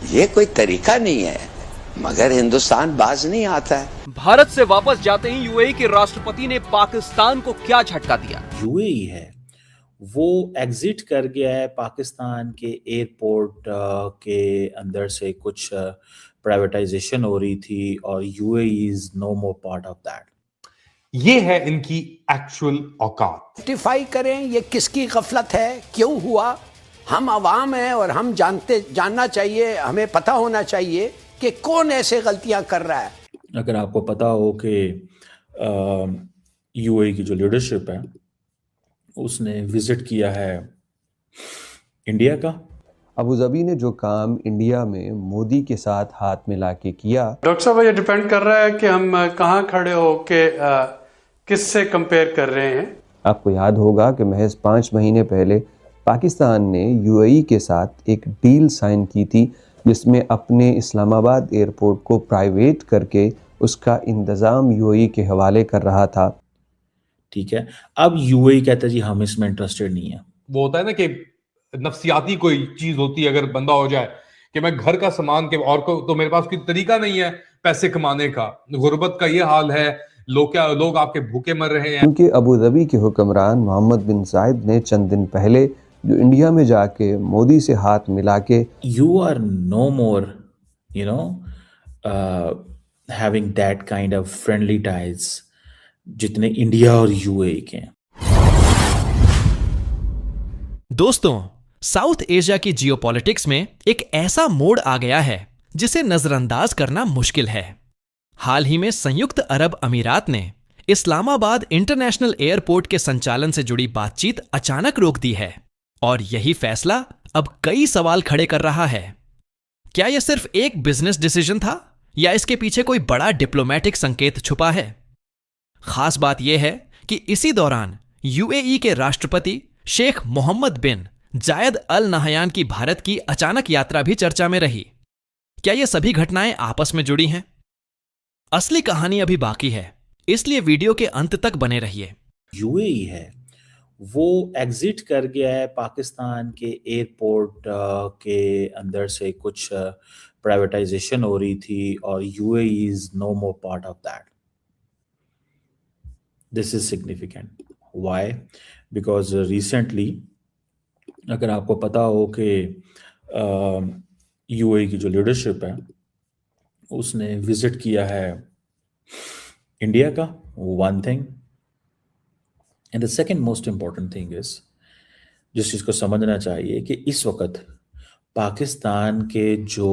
ये कोई तरीका नहीं है, मगर हिंदुस्तान बाज नहीं आता है। भारत से वापस जाते ही यूएई के राष्ट्रपति ने पाकिस्तान को क्या झटका दिया? यूएई है वो एग्जिट कर गया है पाकिस्तान के एयरपोर्ट के अंदर से कुछ प्राइवेटाइजेशन हो रही थी और UAE is no more part of that. ये है इनकी एक्चुअल औकात। रेक्टिफाई करें ये किसकी गफलत है, क्यों हुआ। हम आवाम हैं और हम जानना चाहिए, हमें पता होना चाहिए कि कौन ऐसे गलतियां कर रहा है। अगर आपको पता हो कि यूएई की जो लीडरशिप है उसने विजिट किया है इंडिया का। अबू धाबी ने जो काम इंडिया में मोदी के साथ हाथ मिला के किया, डॉक्टर साहब ये डिपेंड कर रहा है कि हम कहाँ खड़े हो के किससे कंपेयर कर रहे हैं। आपको याद होगा कि महज 5 महीने पहले पाकिस्तान ने यूएई के साथ एक डील साइन की थी जिसमें अपने इस्लामाबाद एयरपोर्ट को प्राइवेट करके उसका इंतज़ाम यूएई के हवाले कर रहा था। ठीक है, अब यूएई कहता है जी हम इसमें इंटरेस्टेड नहीं है। वो होता है ना कि नफ्सियाती कोई चीज होती है, अगर बंदा हो जाए कि मैं घर का सामान के और को तो मेरे पास कोई तरीका नहीं है पैसे कमाने का, गुर्बत का ये हाल है, लोग आपके भूखे मर रहे हैं। क्योंकि अबू धाबी के हुक्मरान मोहम्मद बिन जायद ने चंद दिन पहले जो इंडिया में जाके मोदी से हाथ मिला के you are no more you know having that kind of friendly ties जितने इंडिया और यूएई के हैं। दोस्तों, साउथ एशिया की जियोपॉलिटिक्स में एक ऐसा मोड़ आ गया है जिसे नजरअंदाज करना मुश्किल है। हाल ही में संयुक्त अरब अमीरात ने इस्लामाबाद इंटरनेशनल एयरपोर्ट के संचालन से जुड़ी बातचीत अचानक रोक दी है और यही फैसला अब कई सवाल खड़े कर रहा है। क्या यह सिर्फ एक बिजनेस डिसीजन था या इसके पीछे कोई बड़ा डिप्लोमेटिक संकेत छुपा है? खास बात यह है कि इसी दौरान यूएई के राष्ट्रपति शेख मोहम्मद बिन जायद अल नहयान की भारत की अचानक यात्रा भी चर्चा में रही। क्या ये सभी घटनाएं आपस में जुड़ी हैं? असली कहानी अभी बाकी है, इसलिए वीडियो के अंत तक बने रहिए। यूएई है वो एग्जिट कर गया है पाकिस्तान के एयरपोर्ट के अंदर से कुछ प्राइवेटाइजेशन हो रही थी और UAE is no more part of that. This is significant. Why? Because recently अगर आपको पता हो कि यूएई की जो लीडरशिप है उसने विजिट किया है इंडिया का, one thing. And the second most important thing is जिस चीज़ को समझना चाहिए कि इस वक्त पाकिस्तान के जो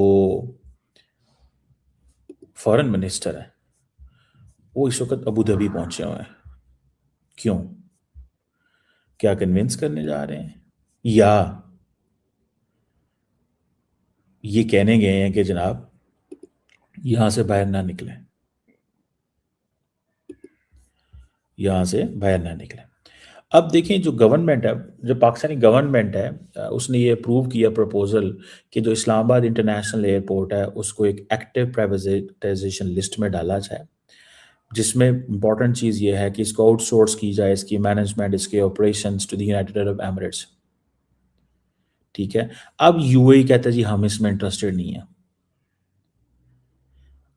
फॉरेन मिनिस्टर है वो इस वक्त अबू धाबी पहुंचे हुए हैं। क्यों? क्या कन्विंस करने जा रहे हैं या ये कहने गए हैं कि जनाब यहां से बाहर ना निकले, यहां से बाहर ना निकले। अब देखें जो गवर्नमेंट है, जो पाकिस्तानी गवर्नमेंट है, उसने ये अप्रूव किया प्रपोजल कि जो इस्लामाबाद इंटरनेशनल एयरपोर्ट है उसको एक एक्टिव प्राइवेटाइजेशन लिस्ट में डाला जाए, जिसमें इंपॉर्टेंट चीज़ ये है कि इसको आउटसोर्स की जाए, इसकी मैनेजमेंट, इसके operations to the United Arab Emirates. ठीक है, अब यूएई कहता है जी हम इसमें इंटरेस्टेड नहीं है।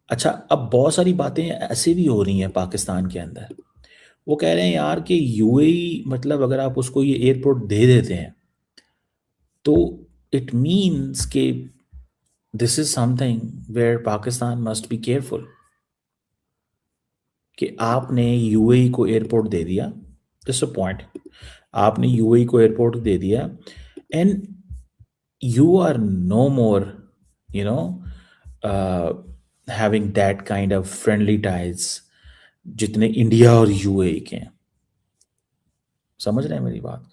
अच्छा, अब बहुत सारी बातें ऐसी भी हो रही हैं पाकिस्तान के अंदर, वो कह रहे हैं यार कि यूएई मतलब अगर आप उसको ये एयरपोर्ट दे देते हैं तो इट मीन्स कि this is something where Pakistan must be careful कि आपने यूएई को एयरपोर्ट दे दिया। दिस अ पॉइंट, आपने यूएई को एयरपोर्ट दे दिया and you are no more you know having that kind of friendly ties जितने इंडिया और यूएई के हैं। समझ रहे हैं मेरी बात?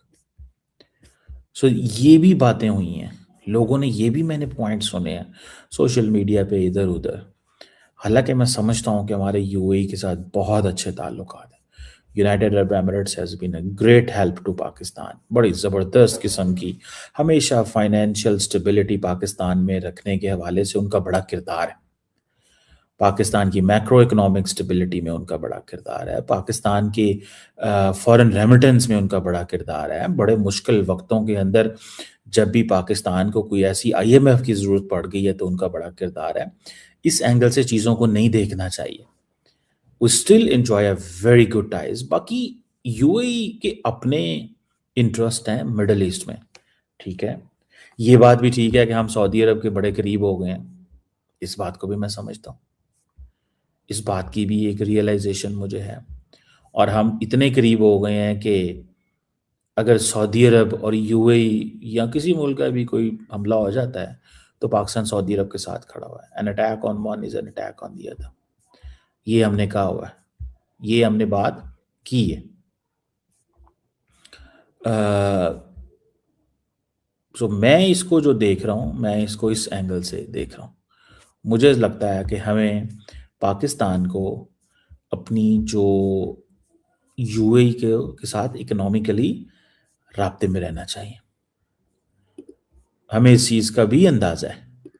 सो ये भी बातें हुई हैं, लोगों ने ये भी मैंने पॉइंट सुने हैं सोशल मीडिया पे इधर उधर। हालांकि मैं समझता हूं कि हमारे यूएई के साथ बहुत अच्छे ताल्लुकात हैं। United Arab Emirates has been a great help to Pakistan, बड़ी ज़बरदस्त किस्म की, हमेशा फाइनेंशियल स्टेबिलिटी पाकिस्तान में रखने के हवाले से उनका बड़ा किरदार है। पाकिस्तान की मैक्रो इकोनॉमिक स्टेबिलिटी में उनका बड़ा किरदार है, पाकिस्तान के फॉरेन रेमिटेंस में उनका बड़ा किरदार है। बड़े मुश्किल वक्तों के अंदर जब भी पाकिस्तान को कोई ऐसी IMF की ज़रूरत पड़ गई है तो उनका बड़ा किरदार है। इस एंगल से चीज़ों को नहीं देखना चाहिए। We still enjoy a very good ties। बाकी UAE के अपने इंटरेस्ट हैं मिडल ईस्ट में, ठीक है। ये बात भी ठीक है कि हम सऊदी अरब के बड़े करीब हो गए हैं, इस बात को भी मैं समझता हूँ, इस बात की भी एक रियलाइजेशन मुझे है। और हम इतने करीब हो गए हैं कि अगर सऊदी अरब और UAE या किसी मुल्क का भी कोई हमला हो जाता है तो पाकिस्तान सऊदी अरब के साथ खड़ा हुआ है। An attack on one is an attack on the other, ये हमने कहा हुआ है, ये हमने बात की है। तो मैं इसको जो देख रहा हूँ, मैं इसको इस एंगल से देख रहा हूँ। मुझे लगता है कि हमें पाकिस्तान को अपनी जो UAE के साथ इकोनॉमिकली राब्ते में रहना चाहिए, हमें इस चीज़ का भी अंदाज़ा है।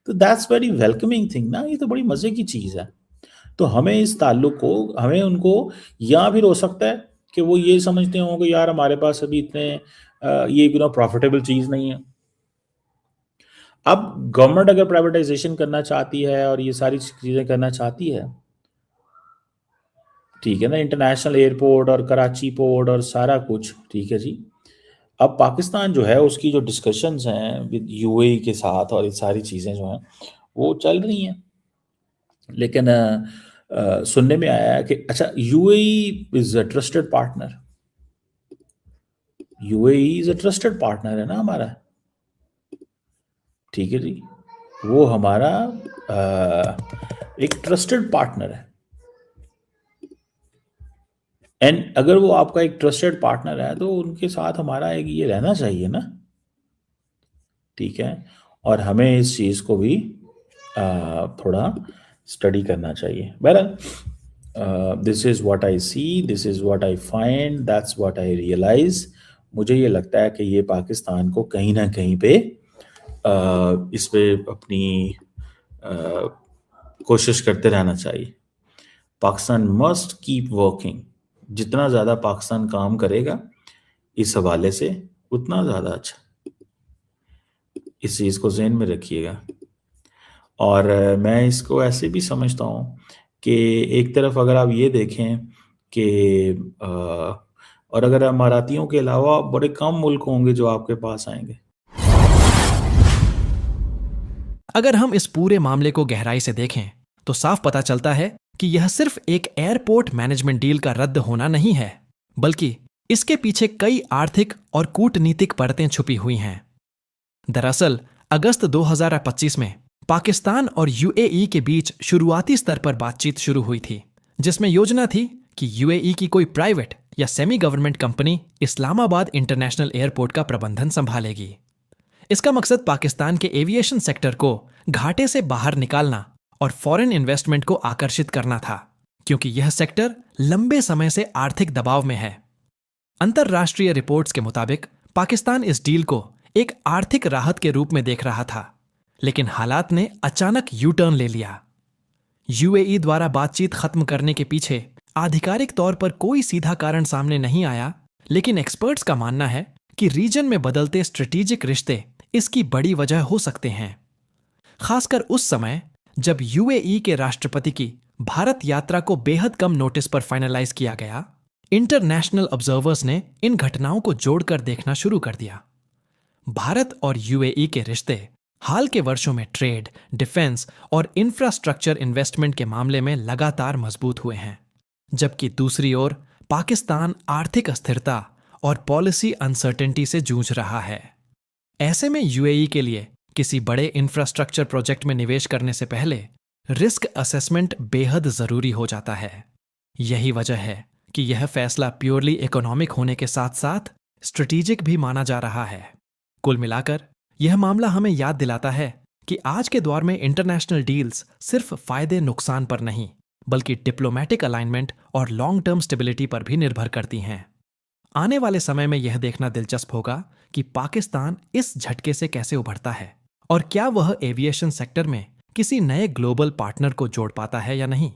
तो दैट्स वेरी वेलकमिंग थिंग ना, ये तो बड़ी मज़े की चीज़ है। तो हमें इस ताल्लुक को, हमें उनको, या फिर हो सकता है कि वो ये समझते हों कि यार हमारे पास अभी इतने ये प्रॉफिटेबल चीज़ नहीं है। अब गवर्नमेंट अगर प्राइवेटाइजेशन करना चाहती है और ये सारी चीज़ें करना चाहती है, ठीक है ना, इंटरनेशनल एयरपोर्ट और कराची पोर्ट और सारा कुछ, ठीक है जी। अब पाकिस्तान जो है उसकी जो डिस्कशंस हैं विद UAE के साथ और ये सारी चीज़ें जो हैं वो चल रही हैं, लेकिन सुनने में आया है कि अच्छा UAE is a trusted partner, UAE is a trusted partner है ना हमारा, ठीक है जी, वो हमारा एक ट्रस्टेड पार्टनर है। एंड अगर वो आपका एक ट्रस्टेड पार्टनर है तो उनके साथ हमारा एक ये रहना चाहिए ना, ठीक है। और हमें इस चीज़ को भी थोड़ा स्टडी करना चाहिए। बहरहाल this is what I see, this is what I find, that's what I realise. मुझे ये लगता है कि ये पाकिस्तान को कहीं ना कहीं पे इस पे अपनी कोशिश करते रहना चाहिए। पाकिस्तान मस्ट कीप वर्किंग, जितना ज़्यादा पाकिस्तान काम करेगा इस हवाले से उतना ज़्यादा अच्छा, इस चीज़ को ज़हन में रखिएगा। और मैं इसको ऐसे भी समझता हूँ कि एक तरफ अगर आप ये देखें कि और अगर अमारातियों के अलावा बड़े कम मुल्क होंगे जो आपके पास आएंगे। अगर हम इस पूरे मामले को गहराई से देखें तो साफ पता चलता है कि यह सिर्फ एक एयरपोर्ट मैनेजमेंट डील का रद्द होना नहीं है, बल्कि इसके पीछे कई आर्थिक और कूटनीतिक परतें छुपी हुई हैं। दरअसल अगस्त 2025 में पाकिस्तान और UAE के बीच शुरुआती स्तर पर बातचीत शुरू हुई थी, जिसमें योजना थी कि UAE की कोई प्राइवेट या semi government company Islamabad international airport का प्रबंधन संभालेगी। इसका मकसद पाकिस्तान के एविएशन सेक्टर को घाटे से बाहर निकालना और फॉरेन इन्वेस्टमेंट को आकर्षित करना था, क्योंकि यह सेक्टर लंबे समय से आर्थिक दबाव में है। अंतरराष्ट्रीय रिपोर्ट्स के मुताबिक पाकिस्तान इस डील को एक आर्थिक राहत के रूप में देख रहा था, लेकिन हालात ने अचानक यू टर्न ले लिया। UAE द्वारा बातचीत खत्म करने के पीछे आधिकारिक तौर पर कोई सीधा कारण सामने नहीं आया, लेकिन एक्सपर्ट्स का मानना है कि रीजन में बदलते स्ट्रेटेजिक रिश्ते इसकी बड़ी वजह हो सकते हैं। खासकर उस समय जब UAE के राष्ट्रपति की भारत यात्रा को बेहद कम नोटिस पर फाइनलाइज किया गया, इंटरनेशनल ऑब्जर्वर्स ने इन घटनाओं को जोड़कर देखना शुरू कर दिया। भारत और UAE के रिश्ते हाल के वर्षों में ट्रेड, डिफेंस और इंफ्रास्ट्रक्चर इन्वेस्टमेंट के मामले में लगातार मजबूत हुए हैं, जबकि दूसरी ओर पाकिस्तान आर्थिक अस्थिरता और पॉलिसी अनसर्टेनिटी से जूझ रहा है। ऐसे में UAE के लिए किसी बड़े इंफ्रास्ट्रक्चर प्रोजेक्ट में निवेश करने से पहले रिस्क असेसमेंट बेहद जरूरी हो जाता है। यही वजह है कि यह फैसला प्योरली इकोनॉमिक होने के साथ साथ स्ट्रेटेजिक भी माना जा रहा है। कुल मिलाकर यह मामला हमें याद दिलाता है कि आज के दौर में इंटरनेशनल डील्स सिर्फ फायदे नुकसान पर नहीं, बल्कि डिप्लोमेटिक अलाइनमेंट और लॉन्ग टर्म स्टेबिलिटी पर भी निर्भर करती हैं। आने वाले समय में यह देखना दिलचस्प होगा कि पाकिस्तान इस झटके से कैसे उभरता है और क्या वह एविएशन सेक्टर में किसी नए ग्लोबल पार्टनर को जोड़ पाता है या नहीं।